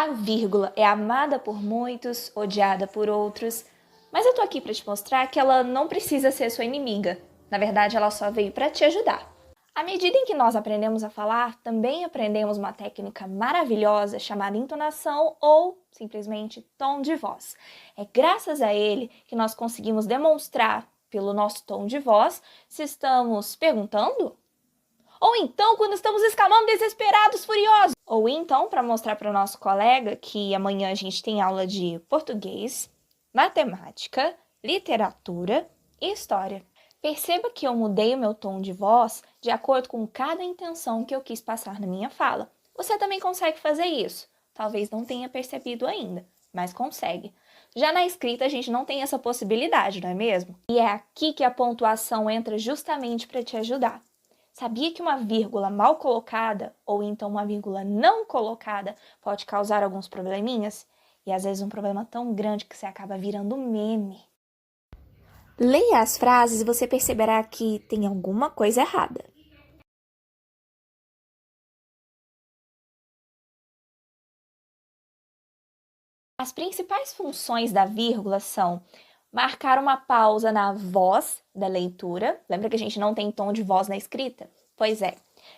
A vírgula é amada por muitos, odiada por outros, mas eu tô aqui para te mostrar que ela não precisa ser sua inimiga. Na verdade, ela só veio para te ajudar. À medida em que nós aprendemos a falar, também aprendemos uma técnica maravilhosa chamada entonação ou, simplesmente, tom de voz. É graças a ele que nós conseguimos demonstrar, pelo nosso tom de voz, se estamos perguntando, ou então quando estamos exclamando desesperados, furiosos. Ou então para mostrar para o nosso colega que amanhã a gente tem aula de português, matemática, literatura e história. Perceba que eu mudei o meu tom de voz de acordo com cada intenção que eu quis passar na minha fala. Você também consegue fazer isso. Talvez não tenha percebido ainda, mas consegue. Já na escrita a gente não tem essa possibilidade, não é mesmo? E é aqui que a pontuação entra justamente para te ajudar. Sabia que uma vírgula mal colocada, ou então uma vírgula não colocada, pode causar alguns probleminhas? E às vezes um problema tão grande que você acaba virando meme. Leia as frases e você perceberá que tem alguma coisa errada. As principais funções da vírgula são marcar uma pausa na voz da leitura. Lembra que a gente não tem tom de voz na escrita? Pois é.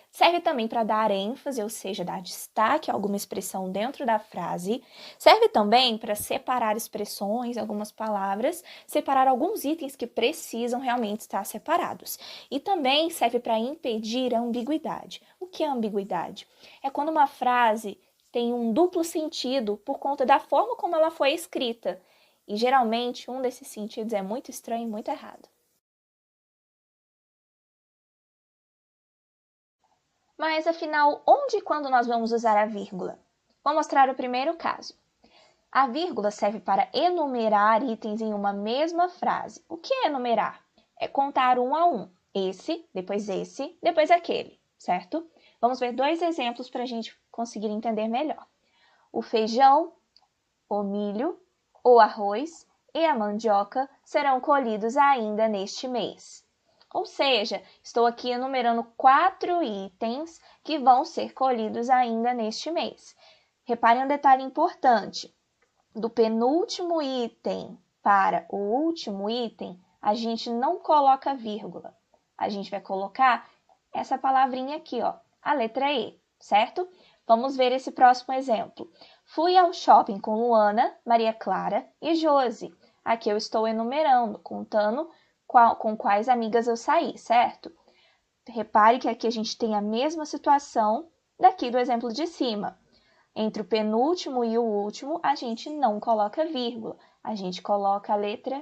Serve também para dar ênfase, ou seja, dar destaque a alguma expressão dentro da frase. Serve também para separar expressões, algumas palavras, separar alguns itens que precisam realmente estar separados. E também serve para impedir a ambiguidade. O que é ambiguidade? É quando uma frase tem um duplo sentido por conta da forma como ela foi escrita. E geralmente um desses sentidos é muito estranho e muito errado. Mas afinal, onde e quando nós vamos usar a vírgula? Vou mostrar o primeiro caso. A vírgula serve para enumerar itens em uma mesma frase. O que é enumerar? É contar um a um. Esse, depois aquele, certo? Vamos ver dois exemplos para a gente conseguir entender melhor. O feijão, o milho, o arroz e a mandioca serão colhidos ainda neste mês. Ou seja, estou aqui enumerando 4 itens que vão ser colhidos ainda neste mês. Reparem um detalhe importante. Do penúltimo item para o último item, a gente não coloca vírgula. A gente vai colocar essa palavrinha aqui, ó, a letra E, certo? Vamos ver esse próximo exemplo. Fui ao shopping com Luana, Maria Clara e Josi. Aqui eu estou enumerando, contando com quais amigas eu saí, certo? Repare que aqui a gente tem a mesma situação daqui do exemplo de cima. Entre o penúltimo e o último, a gente não coloca vírgula, a gente coloca a letra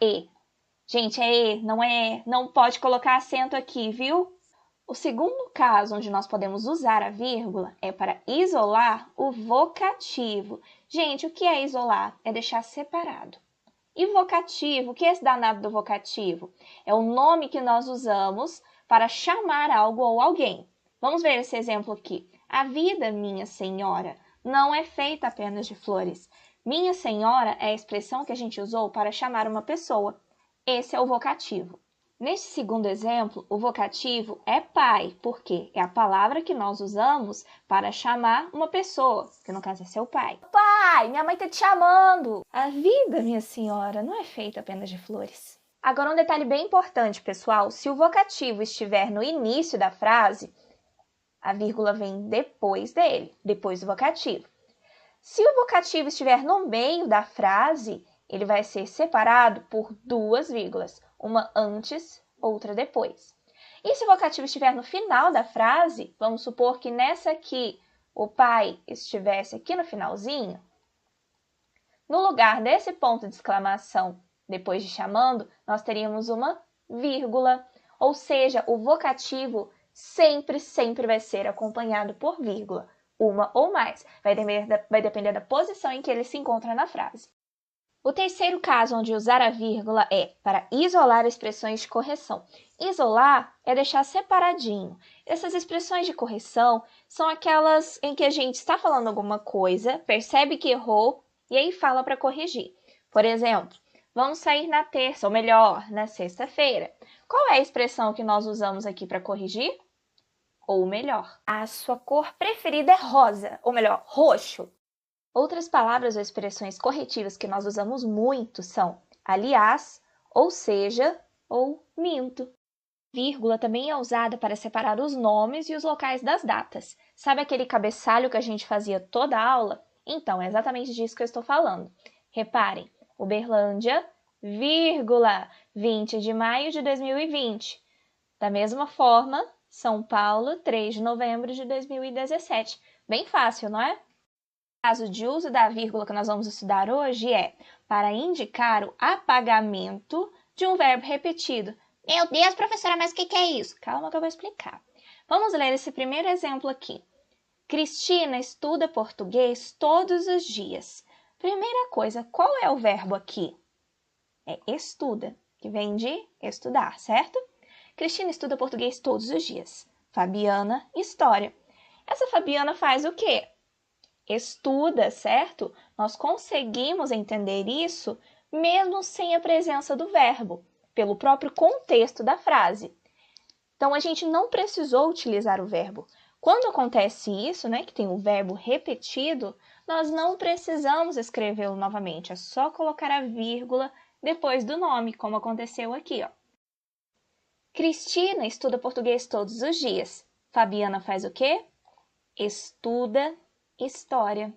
E. Gente, é E, não pode colocar acento aqui, viu? O segundo caso onde nós podemos usar a vírgula é para isolar o vocativo. Gente, o que é isolar? É deixar separado. E vocativo, o que é esse danado do vocativo? É o nome que nós usamos para chamar algo ou alguém. Vamos ver esse exemplo aqui. A vida, minha senhora, não é feita apenas de flores. Minha senhora é a expressão que a gente usou para chamar uma pessoa. Esse é o vocativo. Neste segundo exemplo, o vocativo é pai, porque é a palavra que nós usamos para chamar uma pessoa, que no caso é seu pai. Pai, minha mãe está te chamando! A vida, minha senhora, não é feita apenas de flores. Agora um detalhe bem importante, pessoal. Se o vocativo estiver no início da frase, a vírgula vem depois dele, depois do vocativo. Se o vocativo estiver no meio da frase, ele vai ser separado por duas vírgulas, uma antes, outra depois. E se o vocativo estiver no final da frase, vamos supor que nessa aqui o pai estivesse aqui no finalzinho, no lugar desse ponto de exclamação, depois de chamando, nós teríamos uma vírgula, ou seja, o vocativo sempre vai ser acompanhado por vírgula, uma ou mais, vai depender da posição em que ele se encontra na frase. O terceiro caso onde usar a vírgula é para isolar expressões de correção. Isolar é deixar separadinho. Essas expressões de correção são aquelas em que a gente está falando alguma coisa, percebe que errou e aí fala para corrigir. Por exemplo, vamos sair na terça, ou melhor, na sexta-feira. Qual é a expressão que nós usamos aqui para corrigir? Ou melhor, a sua cor preferida é rosa, ou melhor, roxo. Outras palavras ou expressões corretivas que nós usamos muito são aliás, ou seja, ou minto. Vírgula também é usada para separar os nomes e os locais das datas. Sabe aquele cabeçalho que a gente fazia toda a aula? Então, é exatamente disso que eu estou falando. Reparem, Uberlândia, vírgula, 20 de maio de 2020. Da mesma forma, São Paulo, 3 de novembro de 2017. Bem fácil, não é? O caso de uso da vírgula que nós vamos estudar hoje é para indicar o apagamento de um verbo repetido. Meu Deus, professora, mas o que é isso? Calma que eu vou explicar. Vamos ler esse primeiro exemplo aqui. Cristina estuda português todos os dias. Primeira coisa, qual é o verbo aqui? É estuda, que vem de estudar, certo? Cristina estuda português todos os dias. Fabiana, história. Essa Fabiana faz o quê? Estuda, certo? Nós conseguimos entender isso mesmo sem a presença do verbo, pelo próprio contexto da frase. Então, a gente não precisou utilizar o verbo. Quando acontece isso, né, que tem o verbo repetido, nós não precisamos escrevê-lo novamente. É só colocar a vírgula depois do nome, como aconteceu aqui, ó. Cristina estuda português todos os dias. Fabiana faz o quê? Estuda história.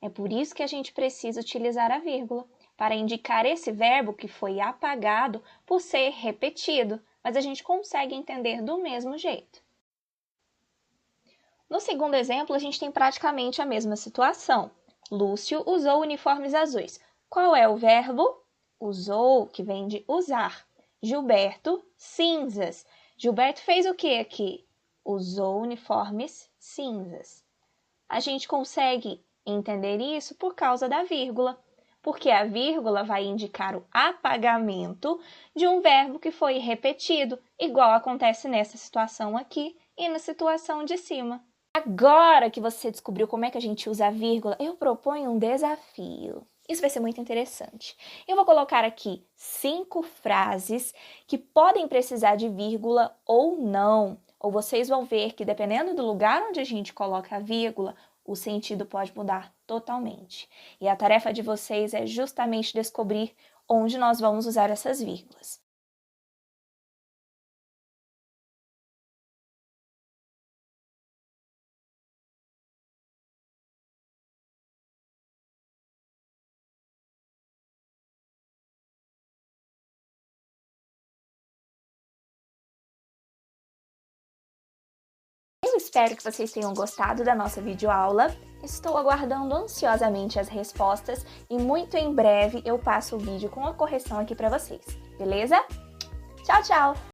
É por isso que a gente precisa utilizar a vírgula, para indicar esse verbo que foi apagado por ser repetido, mas a gente consegue entender do mesmo jeito. No segundo exemplo, a gente tem praticamente a mesma situação. Lúcio usou uniformes azuis. Qual é o verbo? Usou, que vem de usar. Gilberto, cinzas. Gilberto fez o que aqui? Usou uniformes cinzas. A gente consegue entender isso por causa da vírgula, porque a vírgula vai indicar o apagamento de um verbo que foi repetido, igual acontece nessa situação aqui e na situação de cima. Agora que você descobriu como é que a gente usa a vírgula, eu proponho um desafio. Isso vai ser muito interessante. Eu vou colocar aqui 5 frases que podem precisar de vírgula ou não. Ou vocês vão ver que, dependendo do lugar onde a gente coloca a vírgula, o sentido pode mudar totalmente. E a tarefa de vocês é justamente descobrir onde nós vamos usar essas vírgulas. Eu espero que vocês tenham gostado da nossa videoaula. Estou aguardando ansiosamente as respostas e muito em breve eu passo o vídeo com a correção aqui para vocês, beleza? Tchau, tchau!